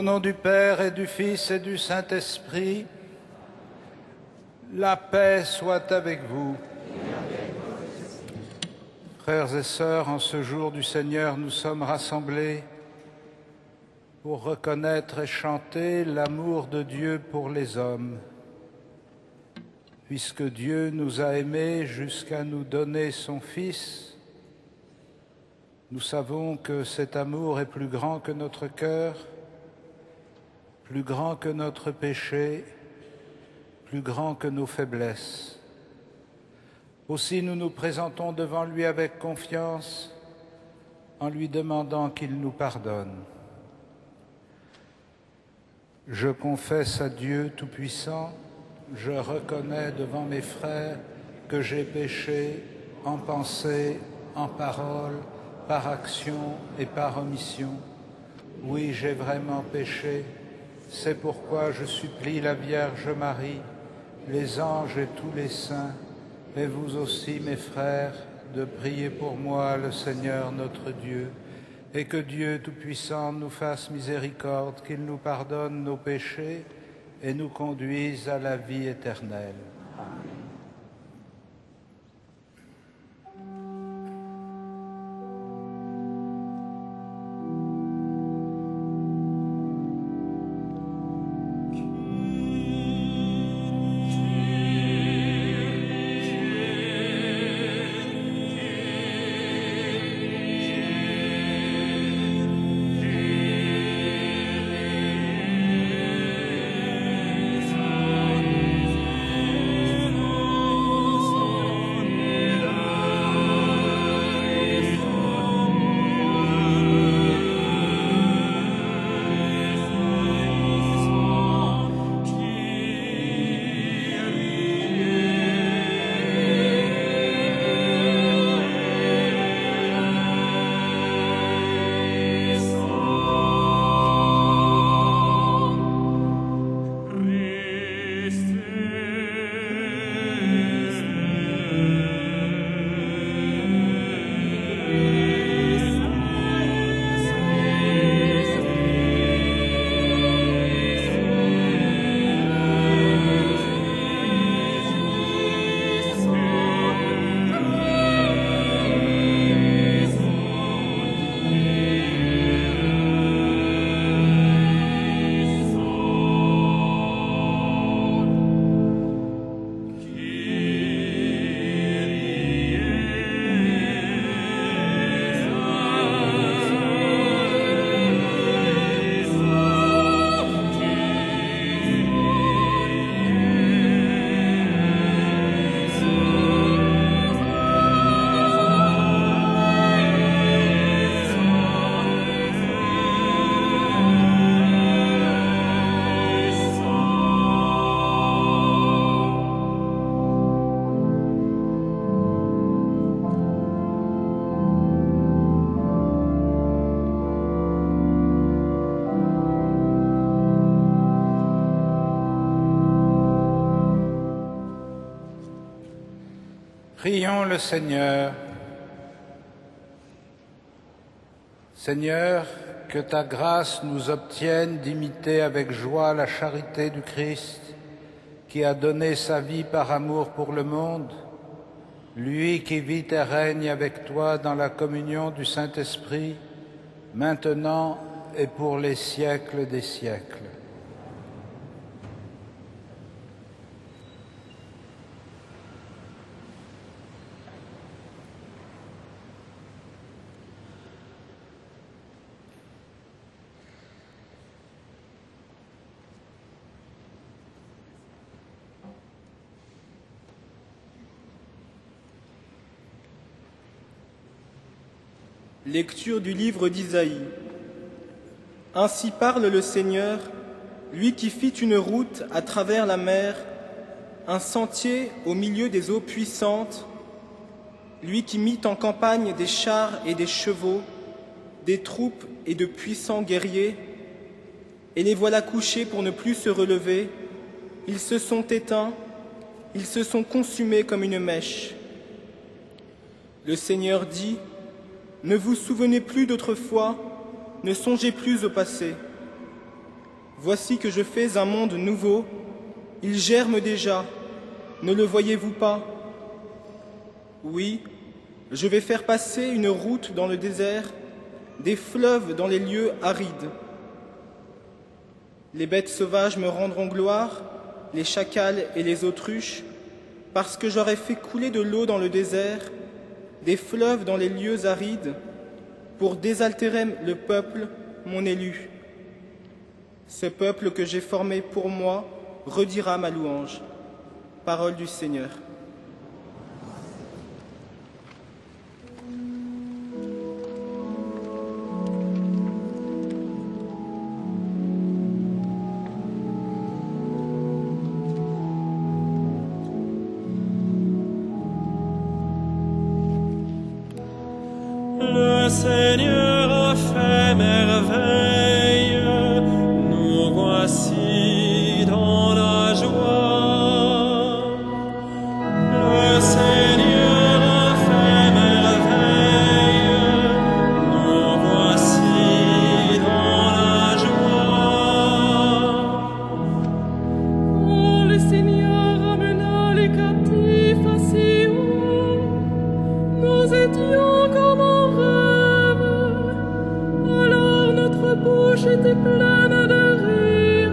nom du Père et du Fils et du Saint-Esprit, la paix soit avec vous. Frères et sœurs, en ce jour du Seigneur, nous sommes rassemblés pour reconnaître et chanter l'amour de Dieu pour les hommes. Puisque Dieu nous a aimés jusqu'à nous donner son Fils, nous savons que cet amour est plus grand que notre cœur, plus grand que notre péché, plus grand que nos faiblesses. Aussi nous nous présentons devant lui avec confiance en lui demandant qu'il nous pardonne. Je confesse à Dieu Tout-Puissant, je reconnais devant mes frères que j'ai péché en pensée, en parole, par action et par omission. Oui, j'ai vraiment péché. C'est pourquoi je supplie la Vierge Marie, les anges et tous les saints, et vous aussi, mes frères, de prier pour moi le Seigneur notre Dieu, et que Dieu Tout-Puissant nous fasse miséricorde, qu'il nous pardonne nos péchés et nous conduise à la vie éternelle. Prions le Seigneur. Seigneur, que ta grâce nous obtienne d'imiter avec joie la charité du Christ, qui a donné sa vie par amour pour le monde, lui qui vit et règne avec toi dans la communion du Saint-Esprit, maintenant et pour les siècles des siècles. Lecture du livre d'Isaïe. Ainsi parle le Seigneur, lui qui fit une route à travers la mer, un sentier au milieu des eaux puissantes, lui qui mit en campagne des chars et des chevaux, des troupes et de puissants guerriers, et les voilà couchés pour ne plus se relever, ils se sont éteints, ils se sont consumés comme une mèche. Le Seigneur dit, ne vous souvenez plus d'autrefois, ne songez plus au passé. Voici que je fais un monde nouveau, il germe déjà, ne le voyez-vous pas? Oui, je vais faire passer une route dans le désert, des fleuves dans les lieux arides. Les bêtes sauvages me rendront gloire, les chacals et les autruches, parce que j'aurai fait couler de l'eau dans le désert, des fleuves dans les lieux arides, pour désaltérer le peuple, mon élu. Ce peuple que j'ai formé pour moi redira ma louange. Parole du Seigneur. Le Seigneur a fait merveille, nous voici dans la joie. Le Seigneur a fait merveille, nous voici dans la joie. Quand le Seigneur ramena les captifs à Sion, nous étions comme en rêve. Alors notre bouche était pleine de rire,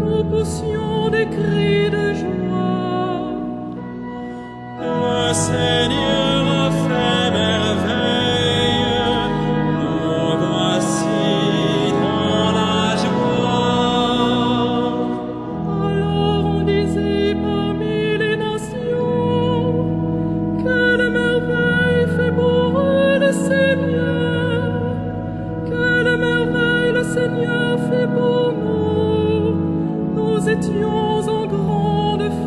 nous poussions des cris de joie. Le Seigneur a fait merveille, nous voici dans la joie. Alors on disait parmi les nations, quelle merveille fait pour eux le Seigneur, quelle merveille le Seigneur fait pour nous, nous étions en grande fête.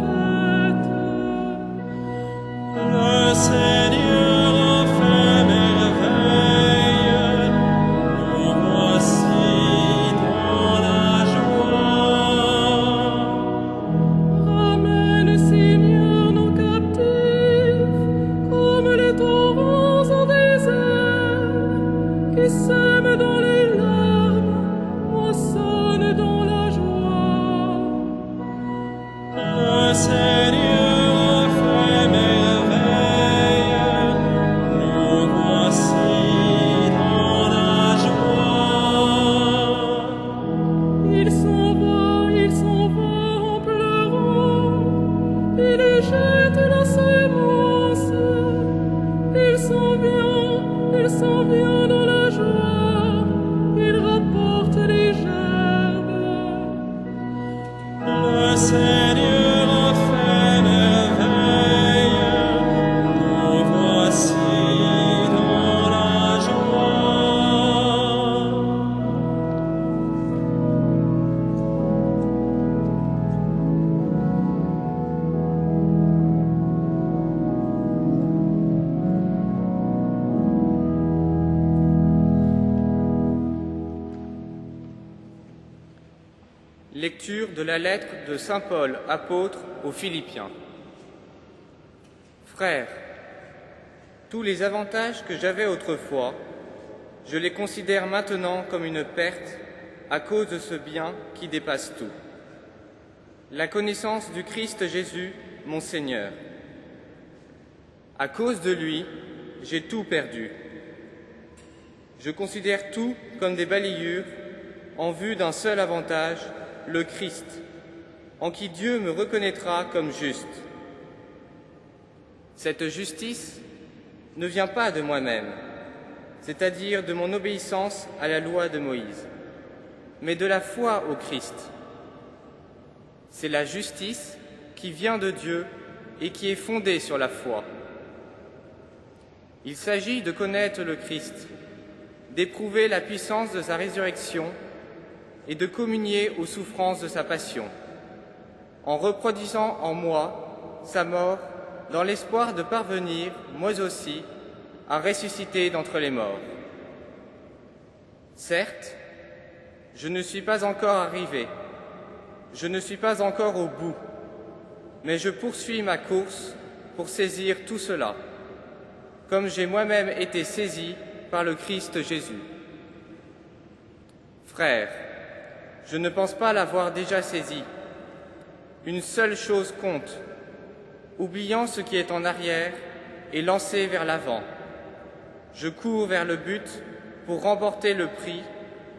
Le Seigneur a fait merveille, nous voici dans la joie. Ramène, Seigneur, nos captifs, comme les torrents au désert, qui sèment dans les larmes, moissonnent dans la joie. Le Seigneur a fait merveille, nous voici dans la joie. Il s'en va en pleurant, il jette la sémence, il s'en vient dans la joie, il rapporte les gerbes. Le Seigneur a fait merveille, nous voici dans la joie. Lecture de la lettre de saint Paul, apôtre aux Philippiens. Frères, tous les avantages que j'avais autrefois, je les considère maintenant comme une perte à cause de ce bien qui dépasse tout. La connaissance du Christ Jésus, mon Seigneur. À cause de lui, j'ai tout perdu. Je considère tout comme des balayures en vue d'un seul avantage, le Christ, en qui Dieu me reconnaîtra comme juste. Cette justice ne vient pas de moi-même, c'est-à-dire de mon obéissance à la loi de Moïse, mais de la foi au Christ. C'est la justice qui vient de Dieu et qui est fondée sur la foi. Il s'agit de connaître le Christ, d'éprouver la puissance de sa résurrection et de communier aux souffrances de sa passion, en reproduisant en moi sa mort dans l'espoir de parvenir, moi aussi, à ressusciter d'entre les morts. Certes, je ne suis pas encore arrivé, je ne suis pas encore au bout, mais je poursuis ma course pour saisir tout cela, comme j'ai moi-même été saisi par le Christ Jésus. Frères, Je ne pense pas l'avoir déjà saisi. Une seule chose compte, oubliant ce qui est en arrière et lancé vers l'avant. Je cours vers le but pour remporter le prix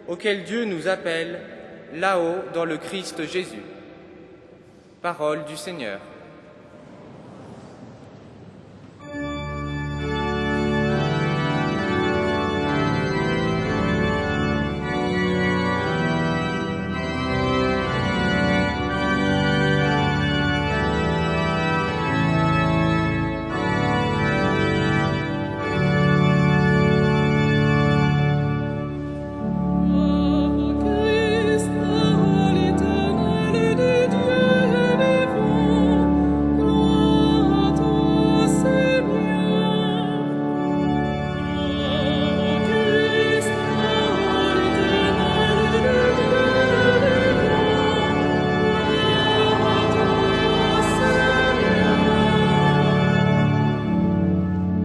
auquel Dieu nous appelle là-haut dans le Christ Jésus. Parole du Seigneur.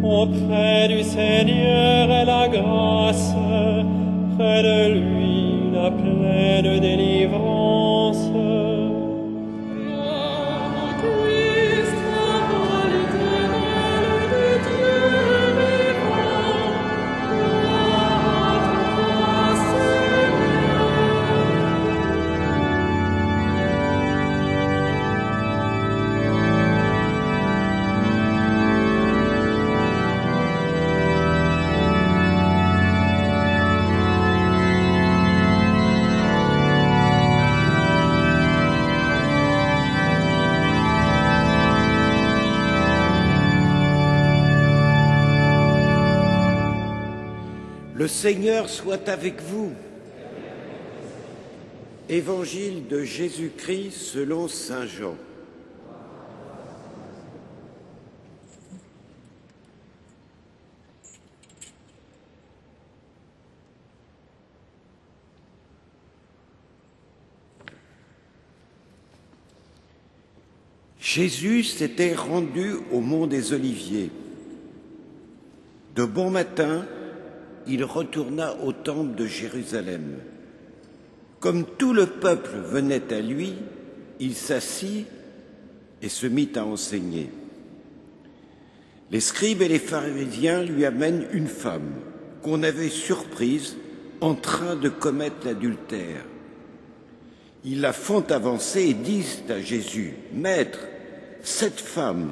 Auprès du Seigneur est la grâce, près de lui la pleine délivrance. Le Seigneur soit avec vous. Évangile de Jésus-Christ selon saint Jean. Jésus s'était rendu au mont des Oliviers. De bon matin, il retourna au temple de Jérusalem. Comme tout le peuple venait à lui, il s'assit et se mit à enseigner. Les scribes et les pharisiens lui amènent une femme qu'on avait surprise en train de commettre l'adultère. Ils la font avancer et disent à Jésus, « Maître, cette femme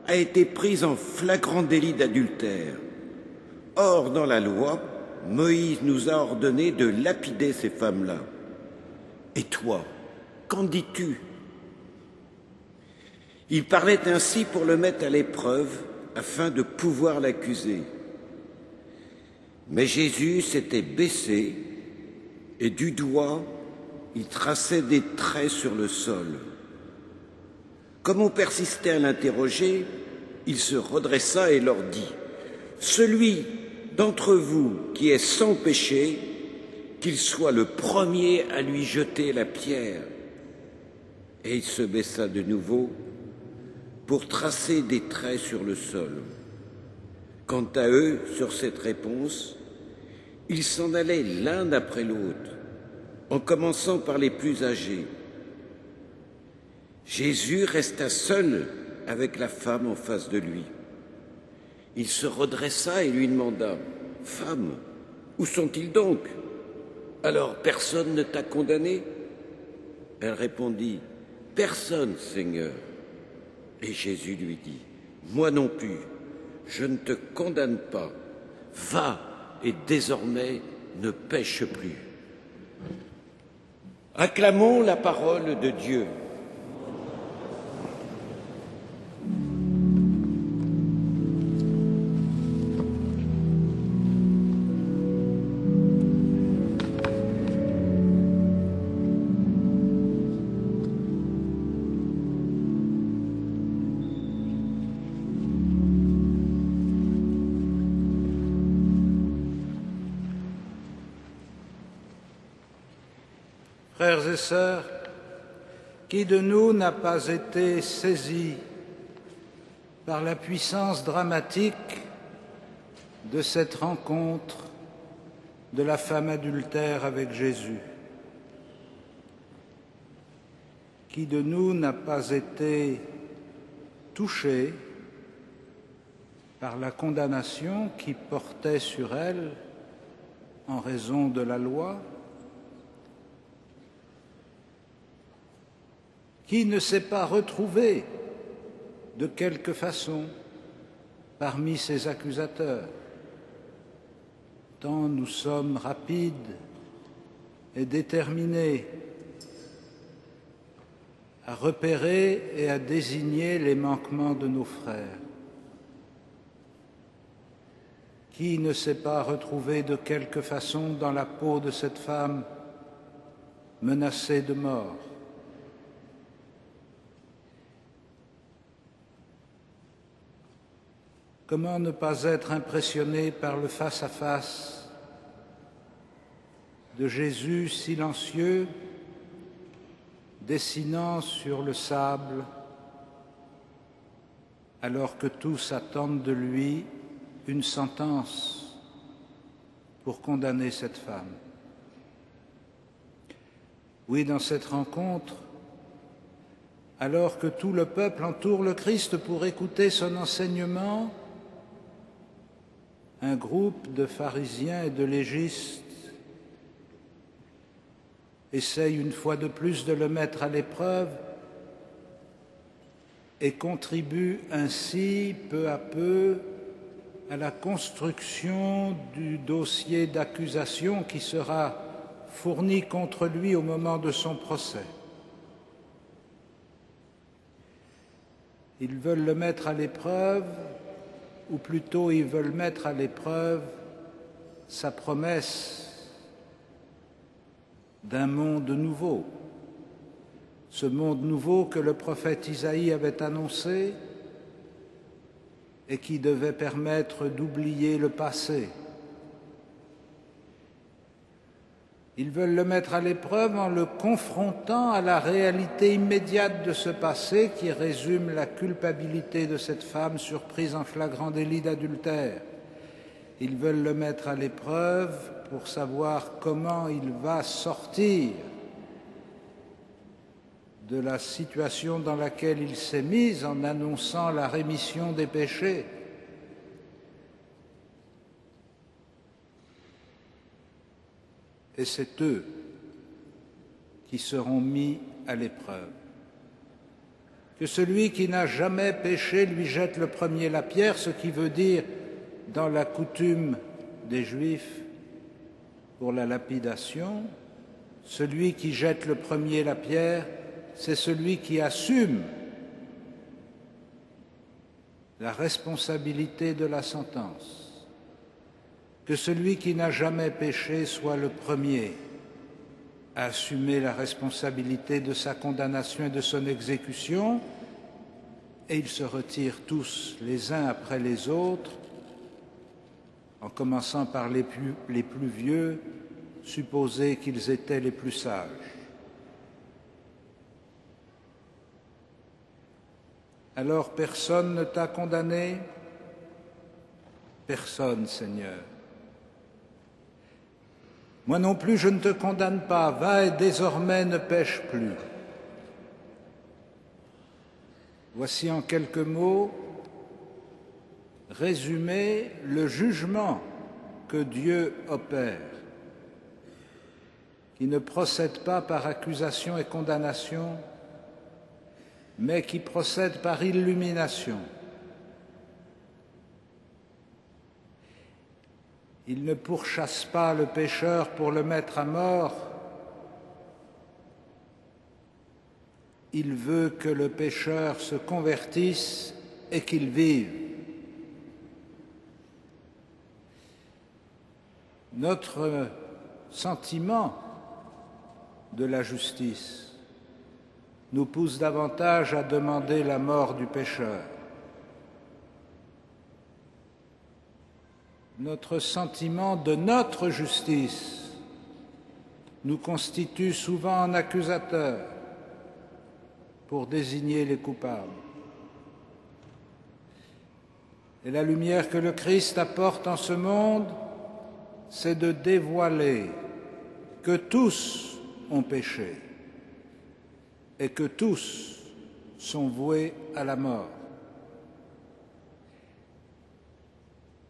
a été prise en flagrant délit d'adultère. Or, dans la loi, Moïse nous a ordonné de lapider ces femmes-là. Et toi, qu'en dis-tu » Il parlait ainsi pour le mettre à l'épreuve, afin de pouvoir l'accuser. Mais Jésus s'était baissé, et du doigt, il traçait des traits sur le sol. Comme on persistait à l'interroger, il se redressa et leur dit, « Celui d'entre vous qui est sans péché, qu'il soit le premier à lui jeter la pierre. » Et il se baissa de nouveau pour tracer des traits sur le sol. Quant à eux, sur cette réponse, ils s'en allaient l'un après l'autre, en commençant par les plus âgés. Jésus resta seul avec la femme en face de lui. Il se redressa et lui demanda, « Femme, où sont-ils donc? Alors personne ne t'a condamné ?» Elle répondit, « Personne, Seigneur. » Et Jésus lui dit, « Moi non plus, je ne te condamne pas. Va et désormais ne pêche plus. » Acclamons la parole de Dieu. Frères et sœurs, qui de nous n'a pas été saisi par la puissance dramatique de cette rencontre de la femme adultère avec Jésus? Qui de nous n'a pas été touché par la condamnation qui portait sur elle en raison de la loi? Qui ne s'est pas retrouvé de quelque façon parmi ses accusateurs? Tant nous sommes rapides et déterminés à repérer et à désigner les manquements de nos frères. Qui ne s'est pas retrouvé de quelque façon dans la peau de cette femme menacée de mort? Comment ne pas être impressionné par le face-à-face de Jésus silencieux, dessinant sur le sable, alors que tous attendent de lui une sentence pour condamner cette femme? Oui, dans cette rencontre, alors que tout le peuple entoure le Christ pour écouter son enseignement, un groupe de pharisiens et de légistes essaye une fois de plus de le mettre à l'épreuve et contribue ainsi peu à peu à la construction du dossier d'accusation qui sera fourni contre lui au moment de son procès. Ils veulent le mettre à l'épreuve, ou plutôt ils veulent mettre à l'épreuve sa promesse d'un monde nouveau, ce monde nouveau que le prophète Isaïe avait annoncé et qui devait permettre d'oublier le passé. Ils veulent le mettre à l'épreuve en le confrontant à la réalité immédiate de ce passé qui résume la culpabilité de cette femme surprise en flagrant délit d'adultère. Ils veulent le mettre à l'épreuve pour savoir comment il va sortir de la situation dans laquelle il s'est mis en annonçant la rémission des péchés. Et c'est eux qui seront mis à l'épreuve. Que celui qui n'a jamais péché lui jette le premier la pierre, ce qui veut dire, dans la coutume des Juifs, pour la lapidation, celui qui jette le premier la pierre, c'est celui qui assume la responsabilité de la sentence. Que celui qui n'a jamais péché soit le premier à assumer la responsabilité de sa condamnation et de son exécution, et ils se retirent tous les uns après les autres, en commençant par les plus vieux, supposer qu'ils étaient les plus sages. Alors personne ne t'a condamné? Personne, Seigneur. Moi non plus, je ne te condamne pas. Va et désormais ne pêche plus. Voici en quelques mots résumé le jugement que Dieu opère, qui ne procède pas par accusation et condamnation, mais qui procède par illumination. Il ne pourchasse pas le pécheur pour le mettre à mort. Il veut que le pécheur se convertisse et qu'il vive. Notre sentiment de la justice nous pousse davantage à demander la mort du pécheur. Notre sentiment de notre justice nous constitue souvent en accusateurs pour désigner les coupables. Et la lumière que le Christ apporte en ce monde, c'est de dévoiler que tous ont péché et que tous sont voués à la mort.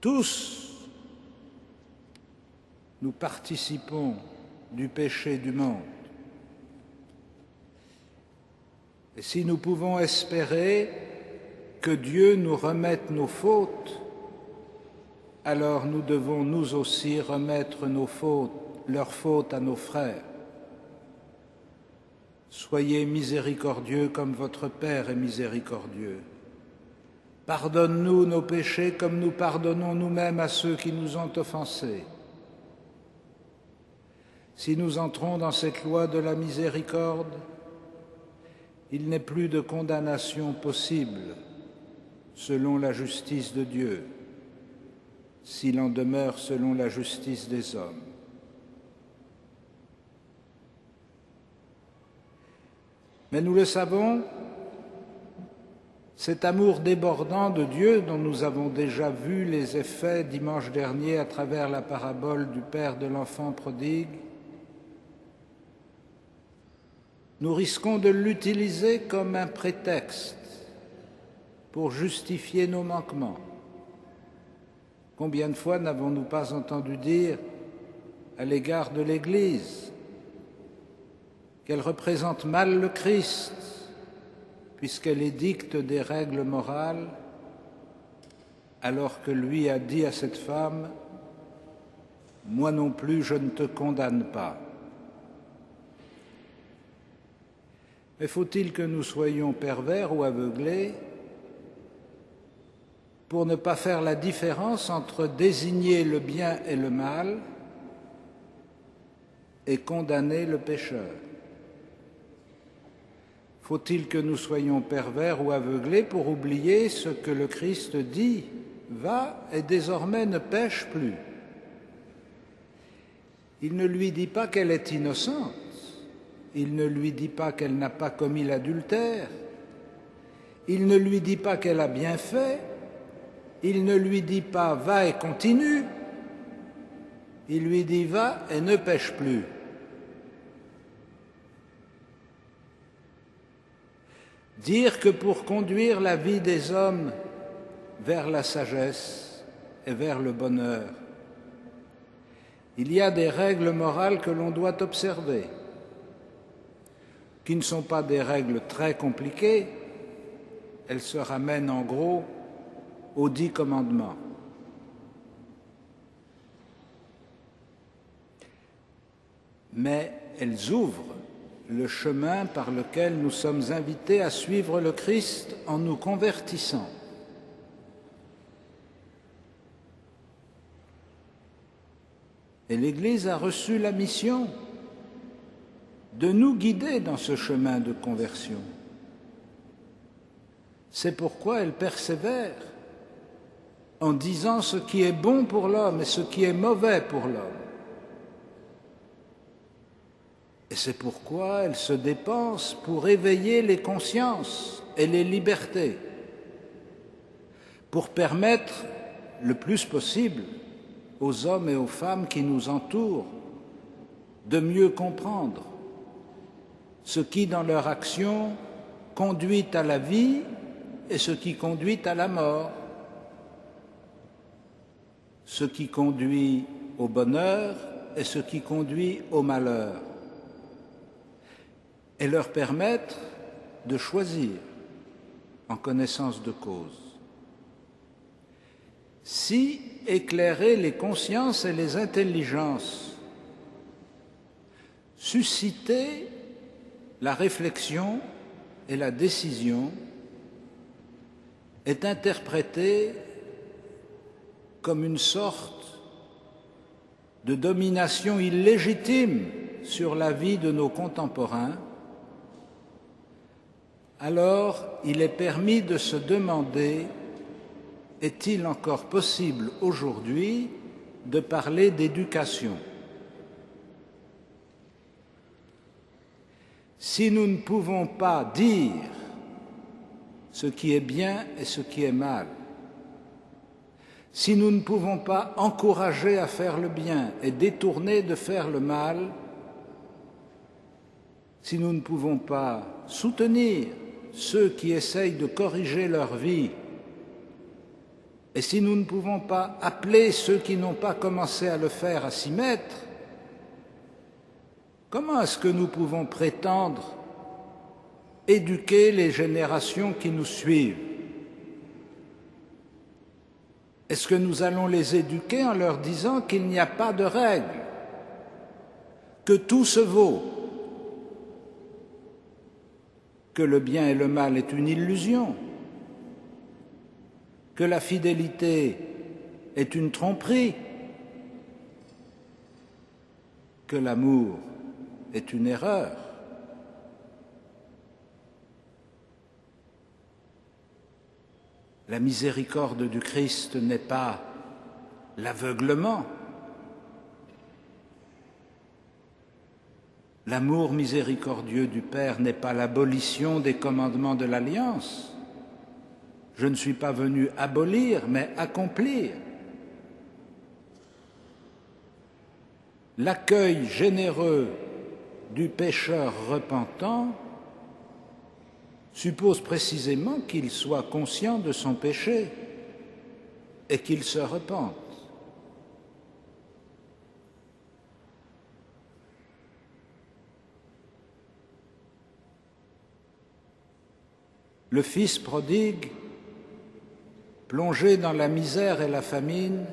Tous, nous participons du péché du monde. Et si nous pouvons espérer que Dieu nous remette nos fautes, alors nous devons nous aussi remettre leurs fautes à nos frères. Soyez miséricordieux comme votre Père est miséricordieux. Pardonne-nous nos péchés comme nous pardonnons nous-mêmes à ceux qui nous ont offensés. Si nous entrons dans cette loi de la miséricorde, il n'est plus de condamnation possible selon la justice de Dieu, s'il en demeure selon la justice des hommes. Mais nous le savons, cet amour débordant de Dieu dont nous avons déjà vu les effets dimanche dernier à travers la parabole du père de l'enfant prodigue, nous risquons de l'utiliser comme un prétexte pour justifier nos manquements. Combien de fois n'avons-nous pas entendu dire à l'égard de l'Église qu'elle représente mal le Christ puisqu'elle édicte des règles morales, alors que lui a dit à cette femme « Moi non plus, je ne te condamne pas ». Mais faut-il que nous soyons pervers ou aveuglés pour ne pas faire la différence entre désigner le bien et le mal et condamner le pécheur? Faut-il que nous soyons pervers ou aveuglés pour oublier ce que le Christ dit « Va et désormais ne pêche plus ». Il ne lui dit pas qu'elle est innocente, il ne lui dit pas qu'elle n'a pas commis l'adultère, il ne lui dit pas qu'elle a bien fait, il ne lui dit pas « Va et continue », il lui dit « Va et ne pêche plus ». Dire que pour conduire la vie des hommes vers la sagesse et vers le bonheur, il y a des règles morales que l'on doit observer, qui ne sont pas des règles très compliquées, elles se ramènent en gros aux 10 commandements. Mais elles ouvrent le chemin par lequel nous sommes invités à suivre le Christ en nous convertissant. Et l'Église a reçu la mission de nous guider dans ce chemin de conversion. C'est pourquoi elle persévère en disant ce qui est bon pour l'homme et ce qui est mauvais pour l'homme. Et c'est pourquoi elle se dépense pour éveiller les consciences et les libertés, pour permettre le plus possible aux hommes et aux femmes qui nous entourent de mieux comprendre ce qui, dans leur action, conduit à la vie et ce qui conduit à la mort, ce qui conduit au bonheur et ce qui conduit au malheur, et leur permettre de choisir en connaissance de cause. Si éclairer les consciences et les intelligences, susciter la réflexion et la décision est interprété comme une sorte de domination illégitime sur la vie de nos contemporains, alors il est permis de se demander: est-il encore possible aujourd'hui de parler d'éducation? Si nous ne pouvons pas dire ce qui est bien et ce qui est mal, si nous ne pouvons pas encourager à faire le bien et détourner de faire le mal, si nous ne pouvons pas soutenir ceux qui essayent de corriger leur vie, et si nous ne pouvons pas appeler ceux qui n'ont pas commencé à le faire à s'y mettre, comment est-ce que nous pouvons prétendre éduquer les générations qui nous suivent? Est-ce que nous allons les éduquer en leur disant qu'il n'y a pas de règles, que tout se vaut, que le bien et le mal est une illusion, que la fidélité est une tromperie, que l'amour est une erreur? La miséricorde du Christ n'est pas l'aveuglement. L'amour miséricordieux du Père n'est pas l'abolition des commandements de l'Alliance. Je ne suis pas venu abolir, mais accomplir. L'accueil généreux du pécheur repentant suppose précisément qu'il soit conscient de son péché et qu'il se repente. Le fils prodigue, plongé dans la misère et la famine,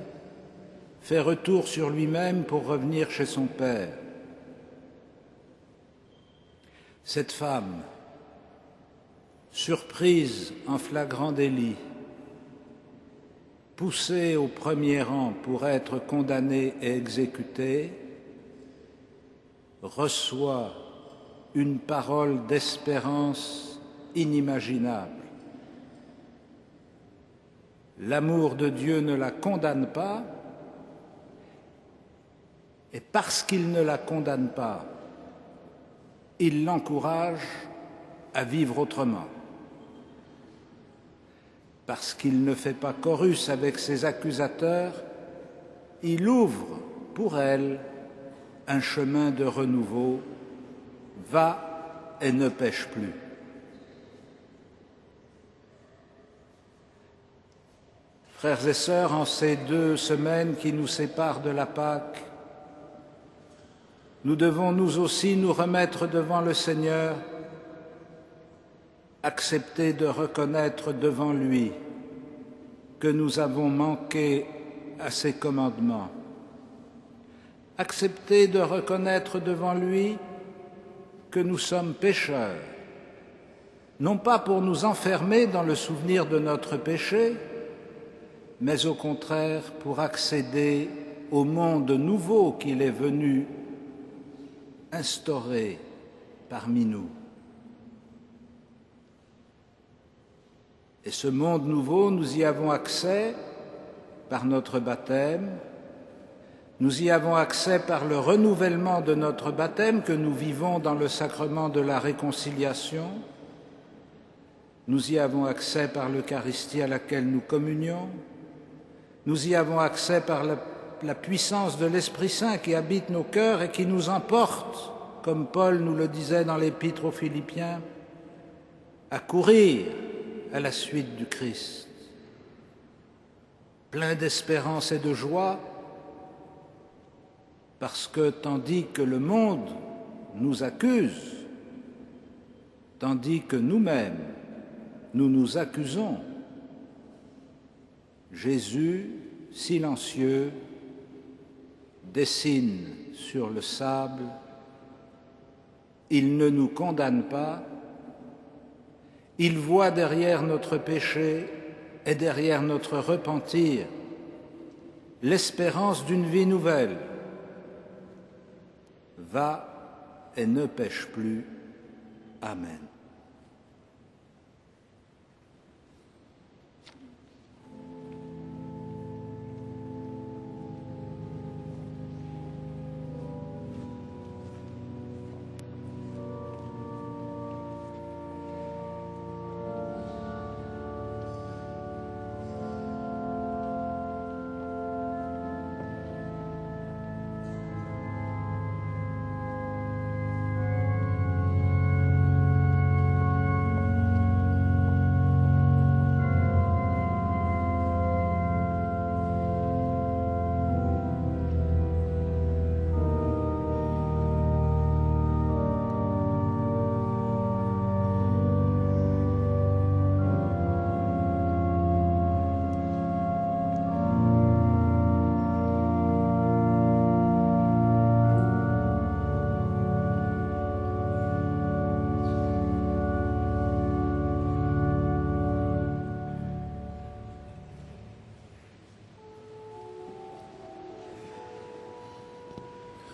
fait retour sur lui-même pour revenir chez son père. Cette femme, surprise en flagrant délit, poussée au premier rang pour être condamnée et exécutée, reçoit une parole d'espérance inimaginable. L'amour de Dieu ne la condamne pas, et parce qu'il ne la condamne pas, il l'encourage à vivre autrement. Parce qu'il ne fait pas chorus avec ses accusateurs, il ouvre pour elle un chemin de renouveau. Va et ne pêche plus. Frères et sœurs, en ces 2 semaines qui nous séparent de la Pâque, nous devons nous aussi nous remettre devant le Seigneur, accepter de reconnaître devant lui que nous avons manqué à ses commandements, accepter de reconnaître devant lui que nous sommes pécheurs, non pas pour nous enfermer dans le souvenir de notre péché, mais au contraire pour accéder au monde nouveau qu'il est venu instaurer parmi nous. Et ce monde nouveau, nous y avons accès par notre baptême, nous y avons accès par le renouvellement de notre baptême que nous vivons dans le sacrement de la réconciliation, nous y avons accès par l'Eucharistie à laquelle nous communions, nous y avons accès par la puissance de l'Esprit Saint qui habite nos cœurs et qui nous emporte, comme Paul nous le disait dans l'Épître aux Philippiens, à courir à la suite du Christ. Plein d'espérance et de joie, parce que tandis que le monde nous accuse, tandis que nous-mêmes nous nous accusons, Jésus, silencieux, dessine sur le sable. Il ne nous condamne pas. Il voit derrière notre péché et derrière notre repentir l'espérance d'une vie nouvelle. Va et ne pêche plus. Amen.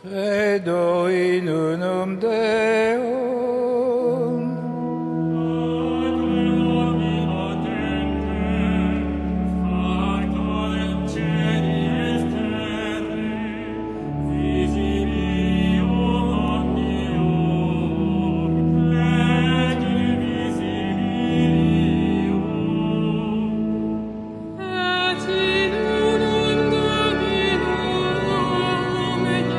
Credo in unum Deum, et in unum Dominum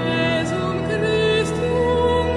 Iesum Christum,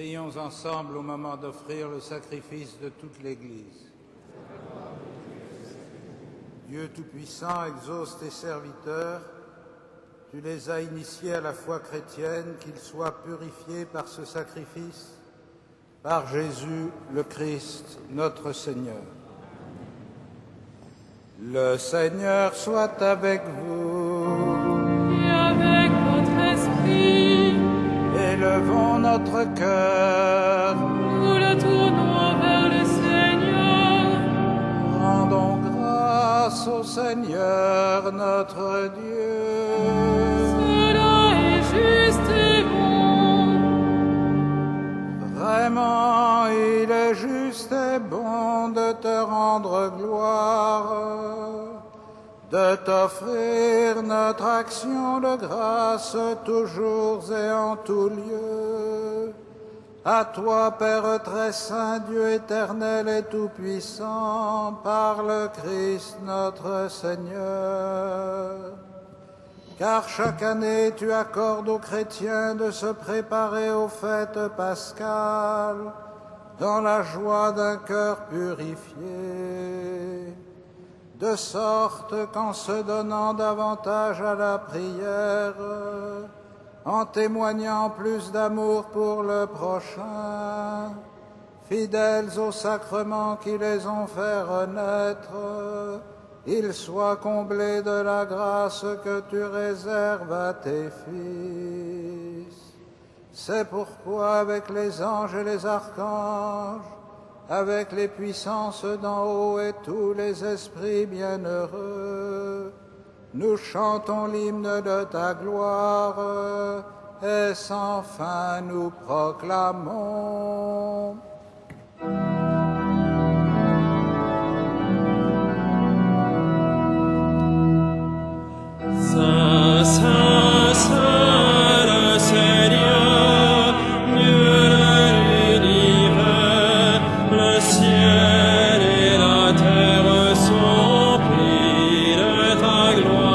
Prions ensemble au moment d'offrir le sacrifice de toute l'Église. Dieu Tout-Puissant, exauce tes serviteurs. Tu les as initiés à la foi chrétienne, qu'ils soient purifiés par ce sacrifice, par Jésus le Christ, notre Seigneur. Le Seigneur soit avec vous. Et avec votre esprit. Élevons notre cœur. Nous le tournons vers le Seigneur. Rendons grâce au Seigneur notre Dieu. Cela est juste et bon. Vraiment, il est juste et bon de te rendre gloire, de t'offrir notre action de grâce toujours et en tout lieu. À toi, Père très saint, Dieu éternel et tout-puissant, par le Christ notre Seigneur. Car chaque année tu accordes aux chrétiens de se préparer aux fêtes pascales dans la joie d'un cœur purifié, de sorte qu'en se donnant davantage à la prière, en témoignant plus d'amour pour le prochain, fidèles aux sacrements qui les ont fait renaître, ils soient comblés de la grâce que tu réserves à tes fils. C'est pourquoi avec les anges et les archanges, avec les puissances d'en haut et tous les esprits bienheureux, nous chantons l'hymne de ta gloire et sans fin nous proclamons. Saint, Saint, Saint, le Seigneur, Dieu de l'univers, le ciel et la terre sont pris de ta gloire.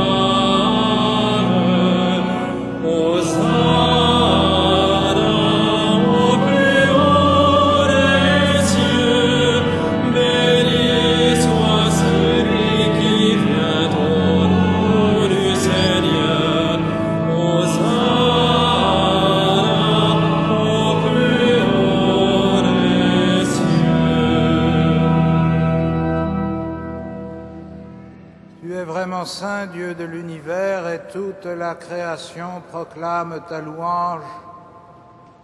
Hosanna au plus haut des cieux, béni soit celui qui vient au nom du Seigneur. Hosanna au plus haut des cieux. Tu es vraiment saint, Dieu de l'univers, et toute la création proclame ta louange,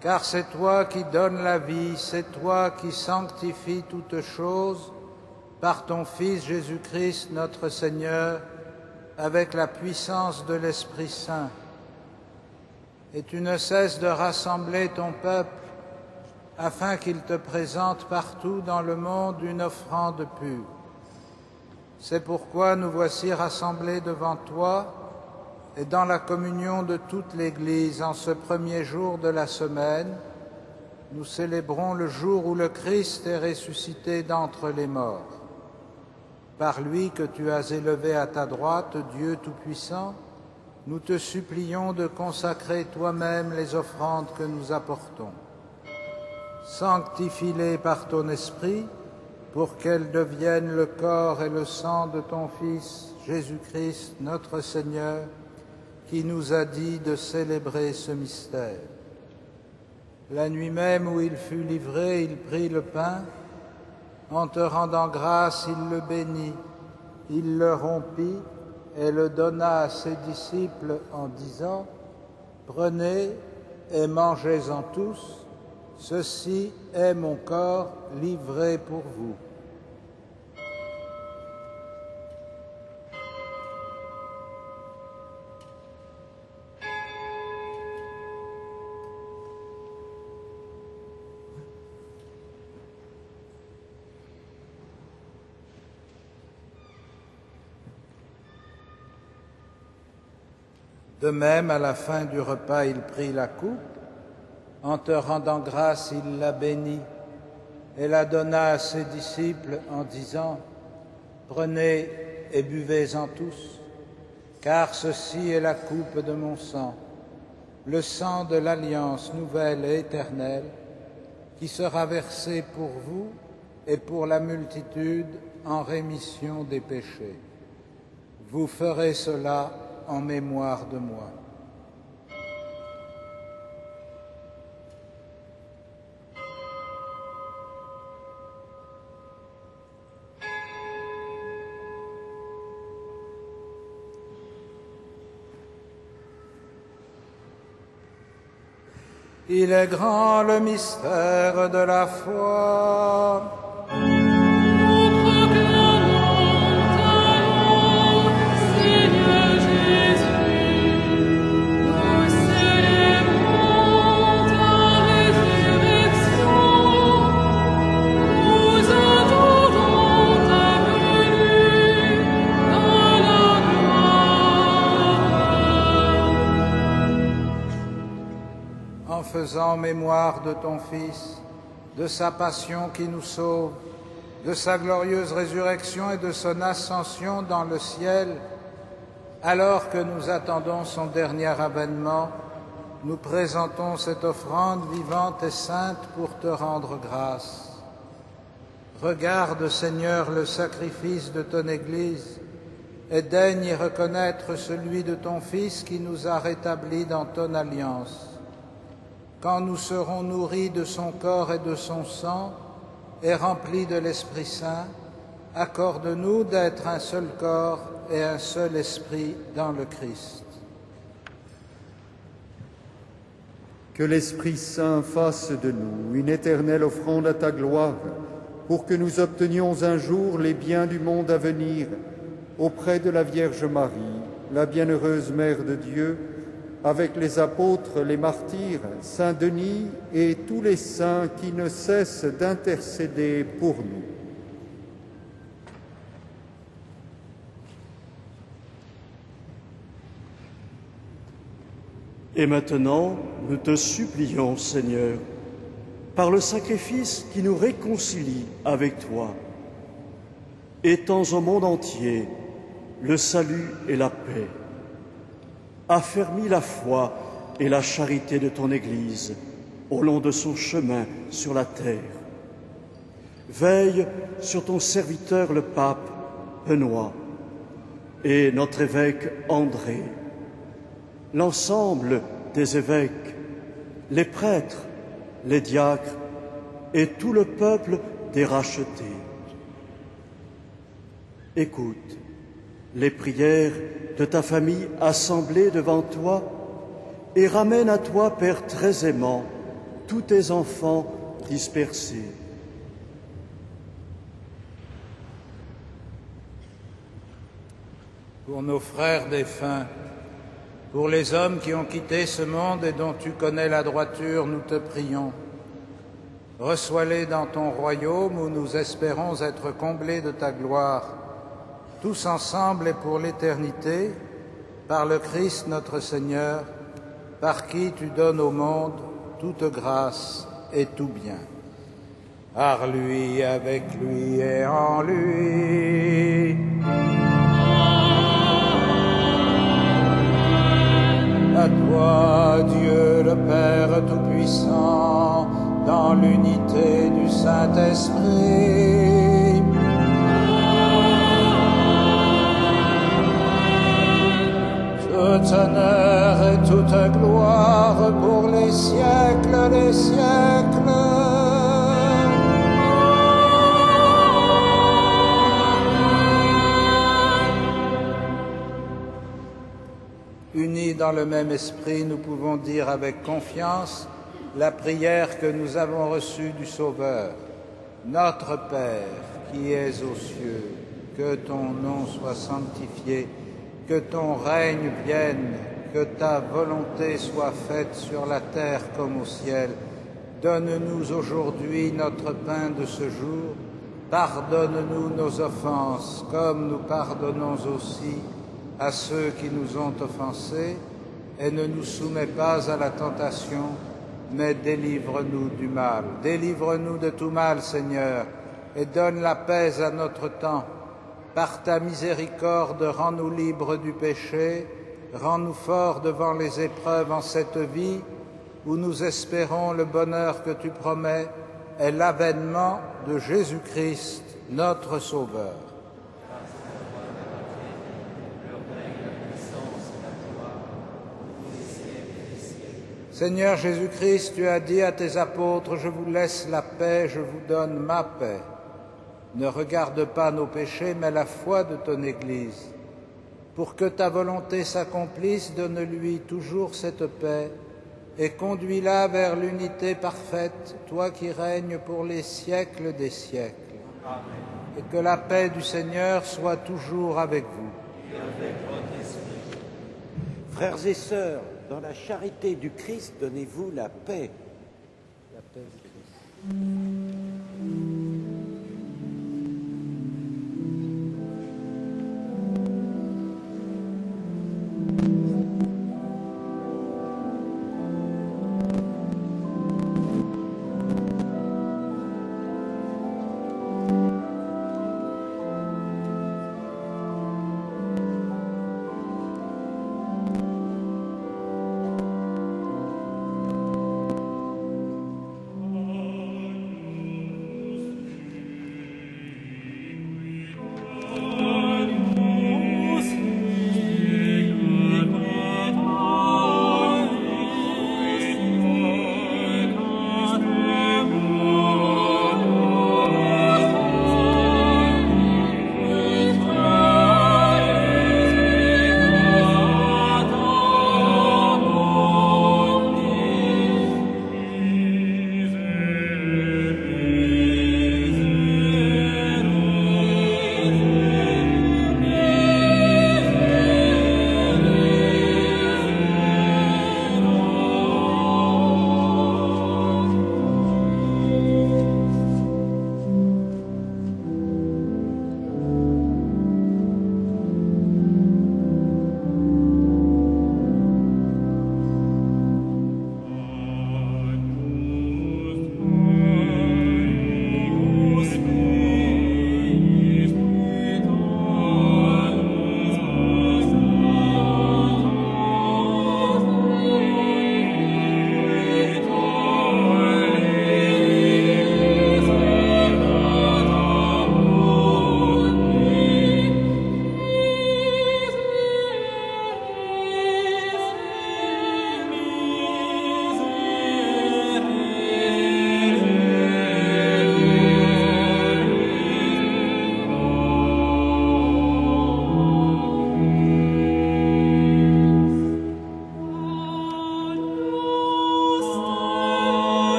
car c'est toi qui donnes la vie, c'est toi qui sanctifies toutes choses par ton Fils Jésus-Christ notre Seigneur, avec la puissance de l'Esprit Saint. Et tu ne cesses de rassembler ton peuple afin qu'il te présente partout dans le monde une offrande pure. C'est pourquoi nous voici rassemblés devant toi et dans la communion de toute l'Église en ce premier jour de la semaine. Nous célébrons le jour où le Christ est ressuscité d'entre les morts. Par lui que tu as élevé à ta droite, Dieu Tout-Puissant, nous te supplions de consacrer toi-même les offrandes que nous apportons. Sanctifie-les par ton Esprit, pour qu'elles deviennent le corps et le sang de ton Fils, Jésus-Christ, notre Seigneur, qui nous a dit de célébrer ce mystère. La nuit même où il fut livré, il prit le pain. En te rendant grâce, il le bénit, il le rompit et le donna à ses disciples en disant : « Prenez et mangez-en tous. Ceci est mon corps livré pour vous. » De même, à la fin du repas, il prit la coupe. En te rendant grâce, il la bénit et la donna à ses disciples en disant : « Prenez et buvez-en tous, car ceci est la coupe de mon sang, le sang de l'alliance nouvelle et éternelle, qui sera versé pour vous et pour la multitude en rémission des péchés. Vous ferez cela en mémoire de moi. Il est grand le mystère de la foi. Nous proclamons ta nom, Seigneur Jésus. Nous célébrons ta résurrection. Nous attendons ta venue dans la gloire. En faisant mémoire de ton Fils, de sa passion qui nous sauve, de sa glorieuse résurrection et de son ascension dans le ciel, alors que nous attendons son dernier avènement, nous présentons cette offrande vivante et sainte pour te rendre grâce. Regarde, Seigneur, le sacrifice de ton Église et daigne y reconnaître celui de ton Fils qui nous a rétablis dans ton alliance. Quand nous serons nourris de son corps et de son sang et remplis de l'Esprit Saint, accorde-nous d'être un seul corps et un seul esprit dans le Christ. Que l'Esprit Saint fasse de nous une éternelle offrande à ta gloire, pour que nous obtenions un jour les biens du monde à venir, auprès de la Vierge Marie, la bienheureuse Mère de Dieu, avec les apôtres, les martyrs, Saint Denis et tous les saints qui ne cessent d'intercéder pour nous. Et maintenant, nous te supplions, Seigneur, par le sacrifice qui nous réconcilie avec toi, étends au monde entier le salut et la paix. Affermis la foi et la charité de ton Église au long de son chemin sur la terre. Veille sur ton serviteur le pape Benoît et notre évêque André, l'ensemble des évêques, les prêtres, les diacres et tout le peuple des rachetés. Écoute les prières de ta famille assemblée devant toi et ramène à toi, Père très aimant, tous tes enfants dispersés. Pour nos frères défunts, pour les hommes qui ont quitté ce monde et dont tu connais la droiture, nous te prions. Reçois-les dans ton royaume où nous espérons être comblés de ta gloire, tous ensemble et pour l'éternité, par le Christ notre Seigneur, par qui tu donnes au monde toute grâce et tout bien. Par lui, avec lui et en lui. À toi, Dieu le Père Tout-Puissant, dans l'unité du Saint-Esprit, tout honneur et toute gloire pour les siècles des siècles. Unis dans le même esprit, nous pouvons dire avec confiance la prière que nous avons reçue du Sauveur. Notre Père, qui es aux cieux, que ton nom soit sanctifié, que ton règne vienne, que ta volonté soit faite sur la terre comme au ciel. Donne-nous aujourd'hui notre pain de ce jour. Pardonne-nous nos offenses, comme nous pardonnons aussi à ceux qui nous ont offensés, et ne nous soumets pas à la tentation, mais délivre-nous du mal. Délivre-nous de tout mal, Seigneur, et donne la paix à notre temps. Par ta miséricorde, rends-nous libres du péché, rends-nous forts devant les épreuves en cette vie, où nous espérons le bonheur que tu promets, est l'avènement de Jésus-Christ, notre Sauveur. Seigneur Jésus-Christ, tu as dit à tes apôtres, je vous laisse la paix, je vous donne ma paix. Ne regarde pas nos péchés, mais la foi de ton Église. Pour que ta volonté s'accomplisse, donne-lui toujours cette paix et conduis-la vers l'unité parfaite, toi qui règnes pour les siècles des siècles. Amen. Et que la paix du Seigneur soit toujours avec vous. Et avec votre esprit. Frères et sœurs, dans la charité du Christ, donnez-vous la paix. La paix du Christ.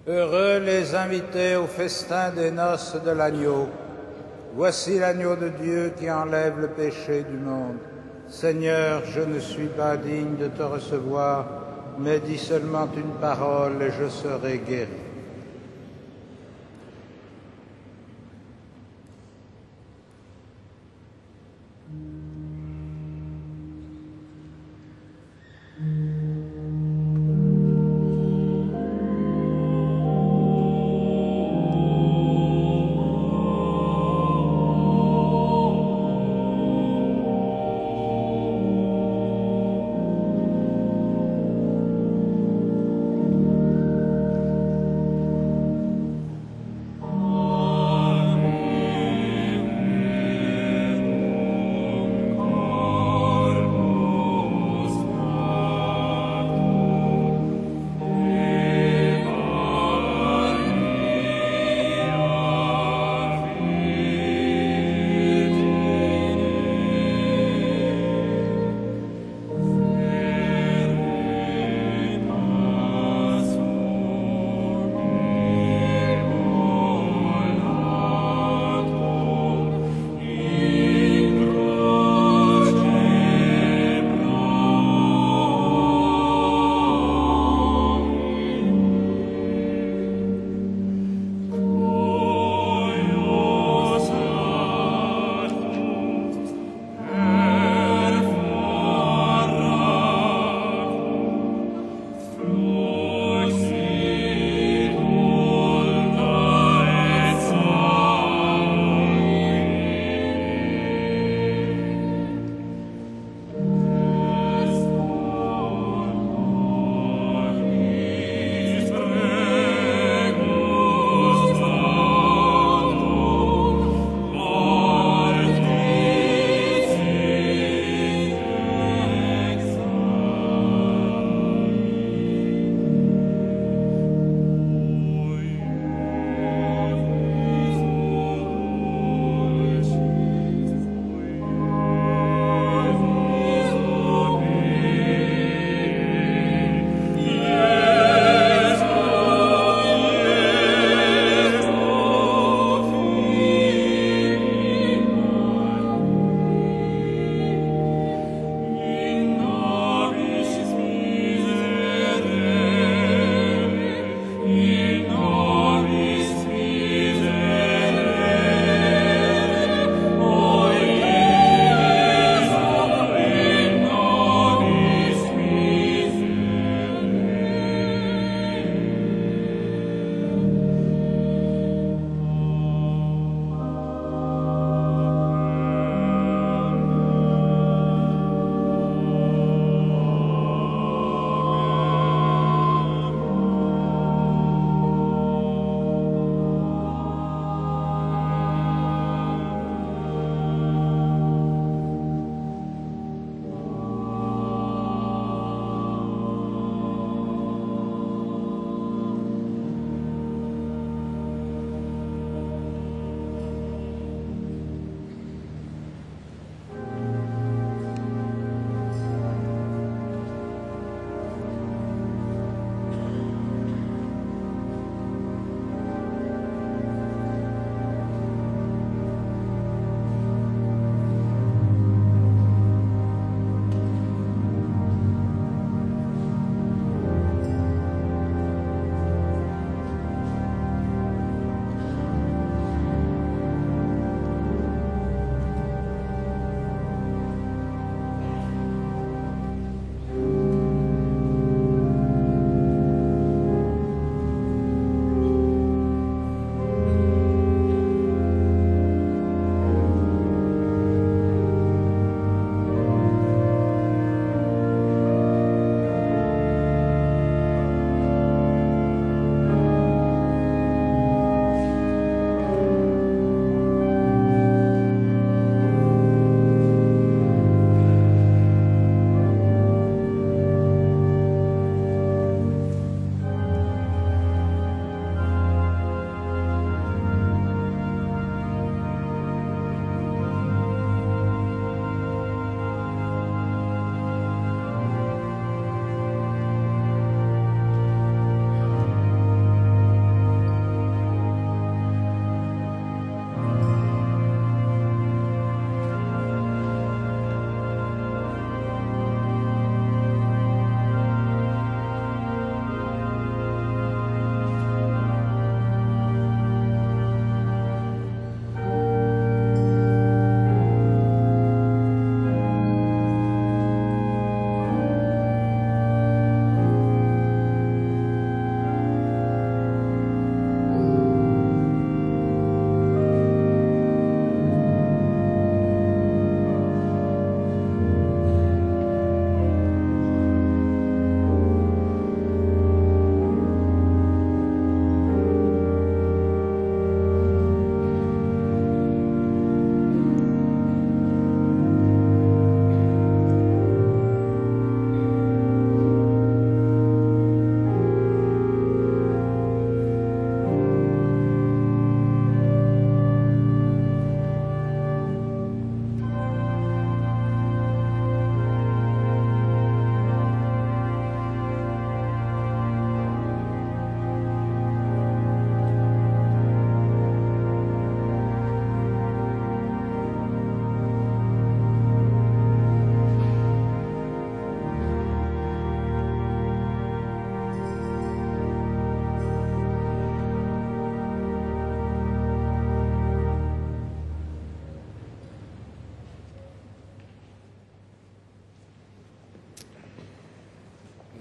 Heureux les invités au festin des noces de l'agneau. Voici l'agneau de Dieu qui enlève le péché du monde. Seigneur, je ne suis pas digne de te recevoir, mais dis seulement une parole et je serai guéri.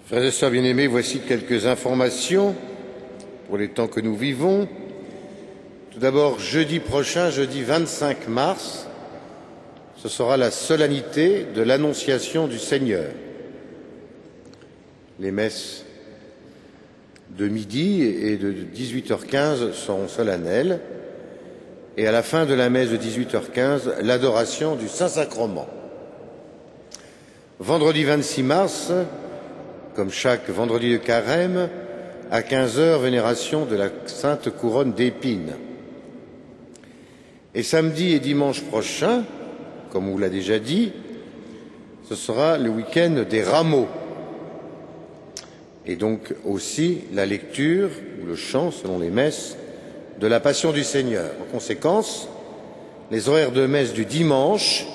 Frères et sœurs bien-aimés, voici quelques informations pour les temps que nous vivons. Tout d'abord, jeudi prochain, jeudi 25 mars, ce sera la solennité de l'Annonciation du Seigneur. Les messes de midi et de 18h15 seront solennelles, et à la fin de la messe de 18h15, l'adoration du Saint-Sacrement. Vendredi 26 mars, comme chaque vendredi de carême, à 15h, vénération de la Sainte Couronne d'Épines. Et samedi et dimanche prochain, comme on vous l'a déjà dit, ce sera le week-end des Rameaux. Et donc aussi la lecture, ou le chant, selon les messes, de la Passion du Seigneur. En conséquence, les horaires de messe du dimanche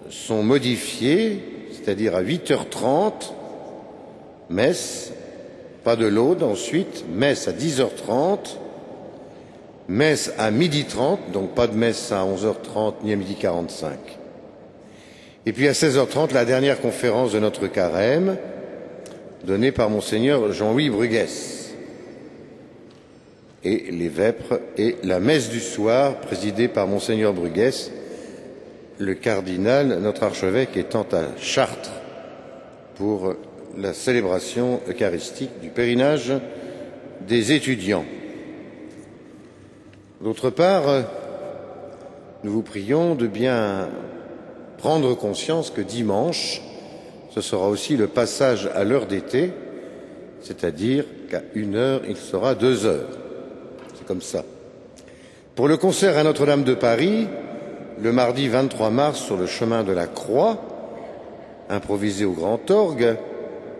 sont modifiés, c'est-à-dire à 8h30, messe, pas de laude, ensuite messe à 10h30, messe à 12h30, donc pas de messe à 11h30 ni à 12h45. Et puis à 16h30, la dernière conférence de notre carême, donnée par Monseigneur Jean-Louis Bruguès. Et les vêpres et la messe du soir, présidée par Monseigneur Bruguès, le cardinal, notre archevêque, étant à Chartres pour la célébration eucharistique du pèlerinage des étudiants. D'autre part, nous vous prions de bien prendre conscience que dimanche, ce sera aussi le passage à l'heure d'été, c'est-à-dire qu'à 1h, il sera 2h. C'est comme ça. Pour le concert à Notre-Dame de Paris, le mardi 23 mars sur le chemin de la Croix, improvisé au Grand Orgue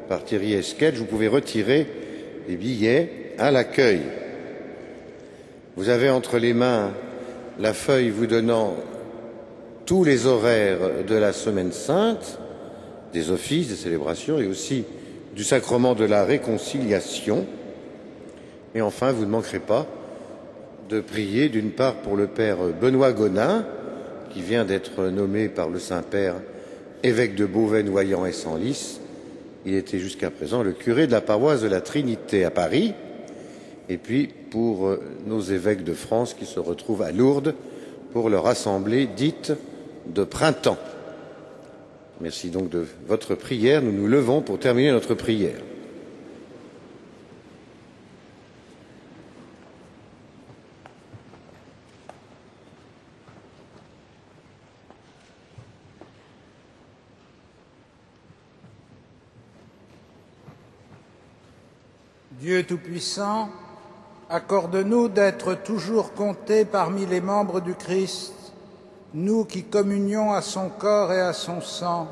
par Thierry Esquette, vous pouvez retirer les billets à l'accueil. Vous avez entre les mains la feuille vous donnant tous les horaires de la Semaine Sainte, des offices, des célébrations et aussi du sacrement de la réconciliation. Et enfin, vous ne manquerez pas de prier d'une part pour le Père Benoît Gonin, qui vient d'être nommé par le Saint-Père évêque de Beauvais, Noyant et Senlis. Il était jusqu'à présent le curé de la paroisse de la Trinité à Paris. Et puis pour nos évêques de France qui se retrouvent à Lourdes pour leur assemblée dite de printemps. Merci donc de votre prière. Nous nous levons pour terminer notre prière. Dieu Tout-Puissant, accorde-nous d'être toujours comptés parmi les membres du Christ, nous qui communions à son corps et à son sang,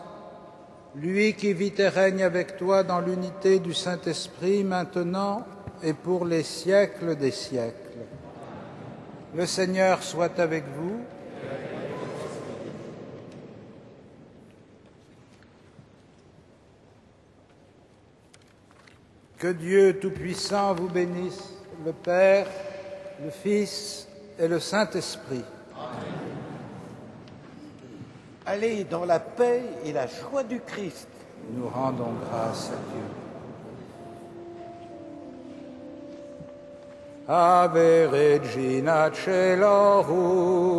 lui qui vit et règne avec toi dans l'unité du Saint-Esprit, maintenant et pour les siècles des siècles. Le Seigneur soit avec vous. Que Dieu Tout-Puissant vous bénisse, le Père, le Fils et le Saint-Esprit. Allez dans la paix et la joie du Christ. Nous rendons grâce à Dieu. Ave Regina Caelorum.